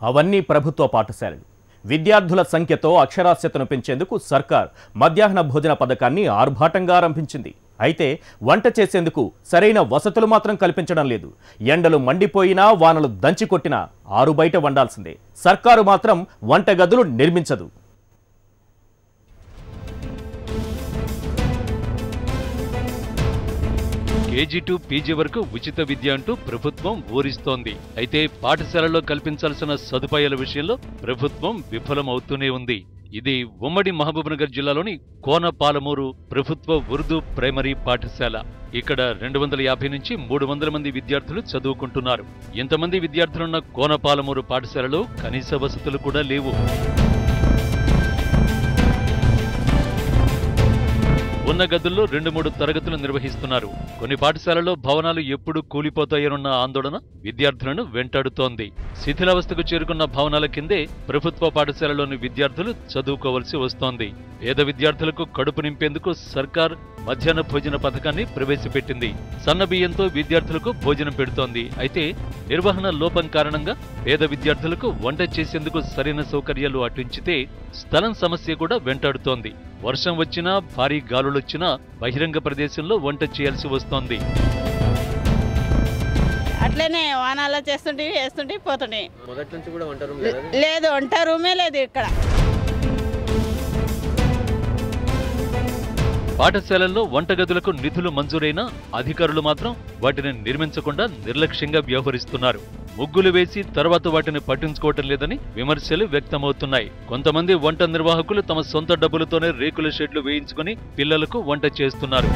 అవన్నీ ప్రభుత్వ పాఠశాలలు. విద్యార్థుల సంఖ్యతో అక్షరాస్యతను పెంచేందుకు సర్కార్ మధ్యాహ్న భోజన పథకాన్ని ఆర్భాటంగా ఆరంభించింది. అయితే వంట చేసేందుకు సరైన వసతులు మాత్రం కల్పించడం లేదు. ఎండలు మండిపోయినా వానలు దంచికొట్టినా ఆరు బయట వండాల్సిందే. సర్కారు మాత్రం వంటగదులు నిర్మించదు. కేజీ టు పీజీ వరకు ఉచిత విద్య అంటూ ప్రభుత్వం ఊరిస్తోంది. అయితే పాఠశాలలో కల్పించాల్సిన సదుపాయాల విషయంలో ప్రభుత్వం విఫలమవుతూనే ఉంది. ఇది ఉమ్మడి మహబూబ్నగర్ జిల్లాలోని కోనపాలమూరు ప్రభుత్వ ఉర్దూ ప్రైమరీ పాఠశాల. ఇక్కడ 250 నుంచి 300 మంది విద్యార్థులు చదువుకుంటున్నారు. ఇంతమంది విద్యార్థులున్న కోనపాలమూరు పాఠశాలలో కనీస వసతులు కూడా లేవు. ఉన్న గదుల్లో 2-3 తరగతులు నిర్వహిస్తున్నారు. కొన్ని పాఠశాలలో భవనాలు ఎప్పుడు కూలిపోతాయనున్న ఆందోళన విద్యార్థులను వెంటాడుతోంది. శిథిలావస్థకు చేరుకున్న భవనాల కిందే ప్రభుత్వ పాఠశాలలోని విద్యార్థులు చదువుకోవలసి వస్తోంది. పేద విద్యార్థులకు కడుపు నింపేందుకు సర్కార్ మధ్యాహ్న భోజన పథకాన్ని ప్రవేశపెట్టింది. సన్న బియ్యంతో విద్యార్థులకు భోజనం పెడుతోంది. అయితే నిర్వహణ లోపం కారణంగా పేద విద్యార్థులకు వంట చేసేందుకు సరైన సౌకర్యాలు అటుంచితే స్థలం సమస్య కూడా వెంటాడుతోంది. వర్షం వచ్చినా భారీ గాలులొచ్చినా బహిరంగ ప్రదేశంలో వంట చేయాల్సి వస్తోంది. అట్లనే వానాల్లో వేస్తుంటే పోతుంటే మొదటి నుంచి కూడా వంట రూమ్ లేదు, వంట రూమే లేదు ఇక్కడ. పాఠశాలల్లో వంటగదులకు నిధులు మంజూరైనా అధికారులు మాత్రం వాటిని నిర్మించకుండా నిర్లక్ష్యంగా వ్యవహరిస్తున్నారు. ముగ్గులు వేసి తర్వాత వాటిని పట్టించుకోవటం లేదని విమర్శలు వ్యక్తమవుతున్నాయి. కొంతమంది వంట నిర్వాహకులు తమ సొంత డబ్బులతోనే రేకుల షెడ్లు వేయించుకుని పిల్లలకు వంట చేస్తున్నారు.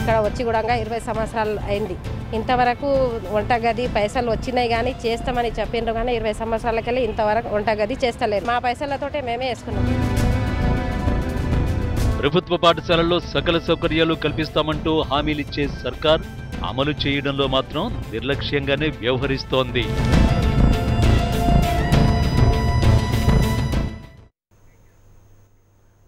ఇక్కడ వచ్చి కూడా 20 సంవత్సరాలు అయింది. ఇంతవరకు వంటగది పైసలు వచ్చినాయి కానీ చేస్తామని చెప్పిండ్రు కానీ 20 సంవత్సరాలకెళ్ళి ఇంతవరకు వంటగది చేస్తలేరు. మా పైసలతోటే మేమే వేసుకున్నాం. ప్రభుత్వ పాఠశాలల్లో సకల సౌకర్యాలు కల్పిస్తామంటూ హామీలిచ్చే సర్కార్ అమలు చేయడంలో మాత్రం నిర్లక్ష్యంగానే వ్యవహరిస్తోంది.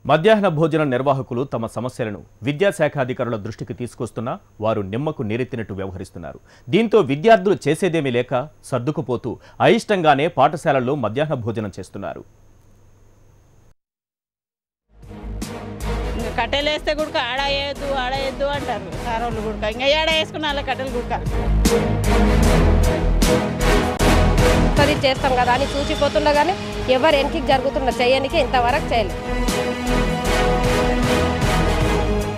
మధ్యాహ్న భోజన నిర్వాహకులు తమ సమస్యలను విద్యాశాఖ అధికారుల దృష్టికి తీసుకొస్తున్నా వారు నిమ్మకు నీరెత్తినట్టు వ్యవహరిస్తున్నారు. దీంతో విద్యార్థులు చేసేదేమీ లేక సర్దుకుపోతూ అయిష్టంగానే పాఠశాలల్లో మధ్యాహ్న భోజనం చేస్తున్నారు. కట్టెలు వేస్తే గుడక ఆడేయద్దు అంటారు సారోళ్ళు గుడక. ఇంకా ఏడ వేసుకున్న వాళ్ళ కట్టెలు గుడక చేస్తాం కదా అని చూసిపోతున్నా కానీ ఎవరు వెనక్కి జరుగుతున్న చేయనికి ఇంతవరకు చేయలేదు.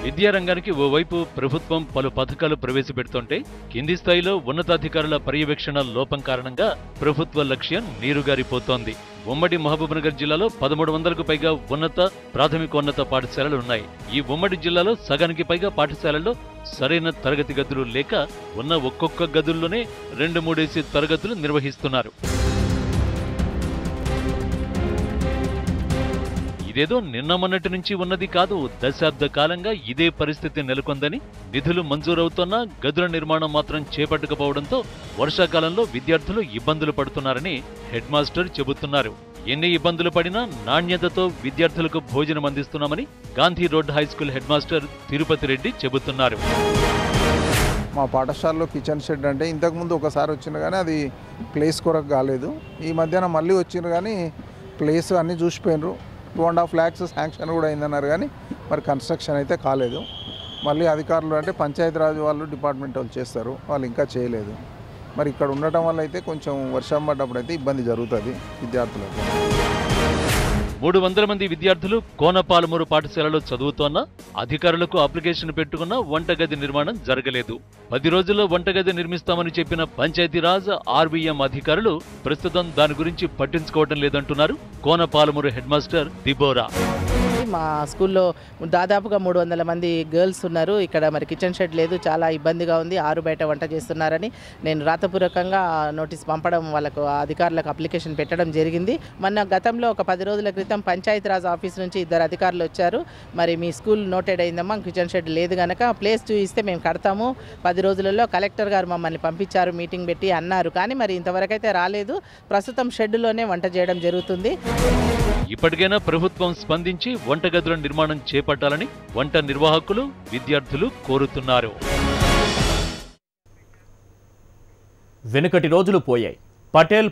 విద్యారంగానికి ఓవైపు ప్రభుత్వం పలు పథకాలు ప్రవేశపెడుతుంటే కింది స్థాయిలో ఉన్నతాధికారుల పర్యవేక్షణ లోపం కారణంగా ప్రభుత్వ లక్ష్యం నీరుగారిపోతోంది. ఉమ్మడి మహబూబ్నగర్ జిల్లాలో 1300కు పైగా ఉన్నత ప్రాథమికోన్నత పాఠశాలలు ఉన్నాయి. ఈ ఉమ్మడి జిల్లాలో సగానికి పైగా పాఠశాలల్లో సరైన తరగతి గదులు లేక ఉన్న ఒక్కొక్క గదుల్లోనే 2-3 తరగతులు నిర్వహిస్తున్నారు. ఇదేదో నిన్న మొన్నటి నుంచి ఉన్నది కాదు. దశాబ్ద కాలంగా ఇదే పరిస్థితి నెలకొందని, నిధులు మంజూరవుతున్నా గదుల నిర్మాణం మాత్రం చేపట్టకపోవడంతో వర్షాకాలంలో విద్యార్థులు ఇబ్బందులు పడుతున్నారని హెడ్ మాస్టర్ చెబుతున్నారు. ఎన్ని ఇబ్బందులు పడినా నాణ్యతతో విద్యార్థులకు భోజనం అందిస్తున్నామని Gandhi road high school head master Tirupati Reddy చెబుతున్నారు. మా పాఠశాలలో కిచెన్ షెడ్ అంటే ఇంతకుముందు ఒకసారి వచ్చిన కానీ అది ప్లేస్ కొరకు కాలేదు. ఈ మధ్యాహ్నం మళ్ళీ వచ్చిండ్రు కానీ ప్లేస్ అన్నీ చూసిపోయినరు. 2.5 lakhs శాంక్షన్ కూడా అయిందన్నారు కానీ మరి కన్స్ట్రక్షన్ అయితే కాలేదు. మళ్ళీ అధికారులు అంటే పంచాయతీరాజ్ వాళ్ళు డిపార్ట్మెంట్ వాళ్ళు చేస్తారు, వాళ్ళు ఇంకా చేయలేదు. మరి ఇక్కడ ఉండటం వల్ల అయితే కొంచెం వర్షం పడ్డప్పుడు అయితే ఇబ్బంది జరుగుతుంది విద్యార్థులకు. 300 మంది విద్యార్థులు కోనపాలమూరు పాఠశాలలో చదువుతోన్నా అధికారులకు అప్లికేషన్ పెట్టుకున్న వంటగది నిర్మాణం జరగలేదు. 10 రోజుల్లో వంటగది నిర్మిస్తామని చెప్పిన పంచాయతీరాజ్ ఆర్వీఎం అధికారులు ప్రస్తుతం దాని గురించి పట్టించుకోవడం లేదంటున్నారు కోనపాలమూరు హెడ్ మాస్టర్ దిబోరా. మా స్కూల్లో దాదాపుగా 300 మంది గర్ల్స్ ఉన్నారు. ఇక్కడ మరి కిచెన్ షెడ్ లేదు, చాలా ఇబ్బందిగా ఉంది. ఆరు బయట వంట చేస్తున్నారని నేను రాతపూర్వకంగా నోటీస్ పంపడం వాళ్ళకు అధికారులకు అప్లికేషన్ పెట్టడం జరిగింది. మొన్న గతంలో ఒక 10 రోజుల క్రితం పంచాయతీరాజ్ ఆఫీస్ నుంచి 2 అధికారులు వచ్చారు. మరి మీ స్కూల్ నోటెడ్ అయిందమ్మా, కిచెన్ షెడ్ లేదు కనుక ప్లేస్ చూపిస్తే మేము కడతాము, 10 రోజులలో కలెక్టర్ గారు మమ్మల్ని పంపించారు, మీటింగ్ పెట్టి అన్నారు. కానీ మరి ఇంతవరకైతే రాలేదు. ప్రస్తుతం షెడ్లోనే వంట చేయడం జరుగుతుంది. ఇప్పటికైనా ప్రభుత్వం స్పందించి వంటగదుల నిర్మాణం చేపట్టాలని వంట నిర్వాహకులు, విద్యార్థులు కోరుతున్నారు. వెనుకటి రోజులు పోయాయి. పటేల్